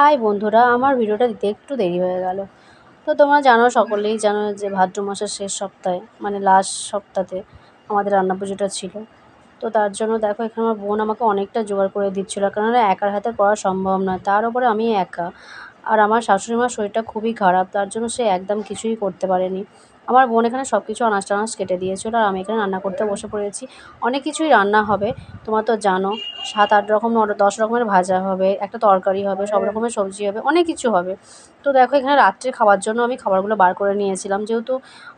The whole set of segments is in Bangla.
হাই বন্ধুরা, আমার ভিডিওটা দিতে একটু দেরি হয়ে গেল। তো তোমরা জানো, সকলেই জানো যে ভাদ্র মাসের শেষ সপ্তাহে মানে লাস্ট সপ্তাহে আমাদের রান্না পুজোটা ছিল। তো তার জন্য দেখো, এখানে আমার বোন আমাকে অনেকটা জোগাড় করে দিচ্ছিলো, কেননা একার হাতে করা সম্ভব নয়। তার উপরে আমি একা, আর আমার শাশুড়ি মার শরীরটা খুবই খারাপ, তার জন্য সে একদম কিছুই করতে পারেনি। আমার বোন এখানে সব কিছু আনাজ টানাজ কেটে দিয়েছিল, আর আমি এখানে রান্না করতে বসে পড়েছি। অনেক কিছুই রান্না হবে, তোমরা তো জানো। 7-8 রকম 10 রকমের ভাজা হবে, একটা তরকারি হবে, সব রকমের সবজি হবে, অনেক কিছু হবে। তো দেখো, এখানে রাত্রে খাওয়ার জন্য আমি খাবারগুলো বার করে নিয়েছিলাম, যেহেতু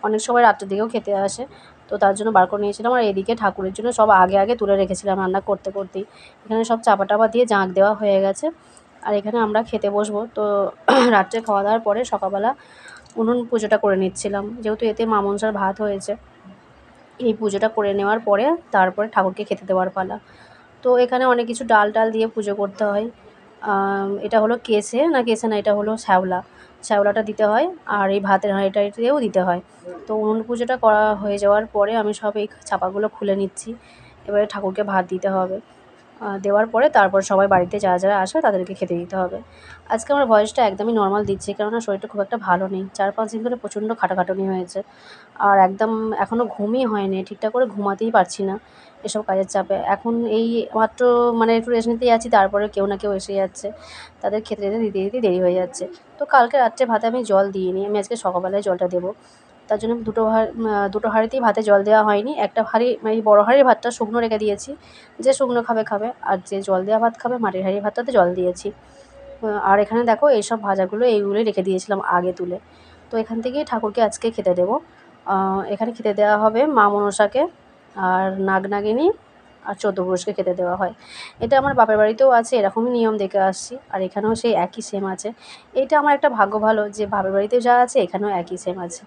অনেক সময় রাত্রের দিকেও খেতে আসে। তো তার জন্য বার করে নিয়েছিলাম, আর এদিকে ঠাকুরের জন্য সব আগে আগে তুলে রেখেছিলাম রান্না করতে করতেই। এখানে সব চাপা টাপা দিয়ে জাঁক দেওয়া হয়ে গেছে, আর এখানে আমরা খেতে বসবো। তো রাত্রে খাওয়া দাওয়ার পরে সকালবেলা উনুন পুজোটা করে নিচ্ছিলাম, যেহেতু এতে মা মনসার ভাত হয়েছে। এই পুজোটা করে নেওয়ার পরে তারপরে ঠাকুরকে খেতে দেওয়ার পালা। তো এখানে অনেক কিছু ডাল টাল দিয়ে পুজো করতে হয়। এটা হলো কেসে না, এটা হলো শ্যাওলাটা দিতে হয়, আর এই ভাতের হাঁড়িটাড়িতেও দিতে হয়। তো উনুন পুজোটা করা হয়ে যাওয়ার পরে আমি সব এই চাপাগুলো খুলে নিচ্ছি। এবারে ঠাকুরকে ভাত দিতে হবে। দেওয়ার পরে তারপর সবাই বাড়িতে যারা যারা আসবে তাদেরকে খেতে দিতে হবে। আজকে আমার ভয়েসটা একদমই নর্মাল দিচ্ছি, কেননা শরীরটা খুব একটা ভালো নেই। 4-5 দিন ধরে প্রচণ্ড খাটাখাটুনি হয়েছে, আর একদম এখনও ঘুমই হয়নি, ঠিকঠাক করে ঘুমাতেই পারছি না এসব কাজের চাপে। এখন এই মাত্র মানে একটু রেস্ট নিতেই আছি, তারপরে কেউ না কেউ এসে যাচ্ছে, তাদের খেতে দিতে দিতে দেরি হয়ে যাচ্ছে। তো কালকে রাত্রে ভাতে আমি জল দিইনি, আমি আজকে সকালবেলায় জলটা দেবো। তার জন্য দুটো হাঁড়িতেই ভাতে জল দেওয়া হয়নি। একটা হাঁড়ি মানে বড় হাঁড়ির ভাতটা শুকনো রেখে দিয়েছি, যে শুকনো খাবে, আর যে জল দেওয়া ভাত খাবে মাটির হাঁড়ির ভাতটাতে জল দিয়েছি। আর এখানে দেখো, এইসব ভাজাগুলো এইগুলোই রেখে দিয়েছিলাম আগে তুলে। তো এখান থেকেই ঠাকুরকে আজকে খেতে দেবো। এখানে খেতে দেওয়া হবে মা মনসাকে, আর নাগনাগিনী আর 14 পুরুষকে খেতে দেওয়া হয়। এটা আমার বাপের বাড়িতেও আছে, এরকমই নিয়ম দেখে আসছি, আর এখানেও সেই একই সেম আছে। এইটা আমার একটা ভাগ্য ভালো যে বাপের বাড়িতেও যা আছে এখানেও একই সেম আছে।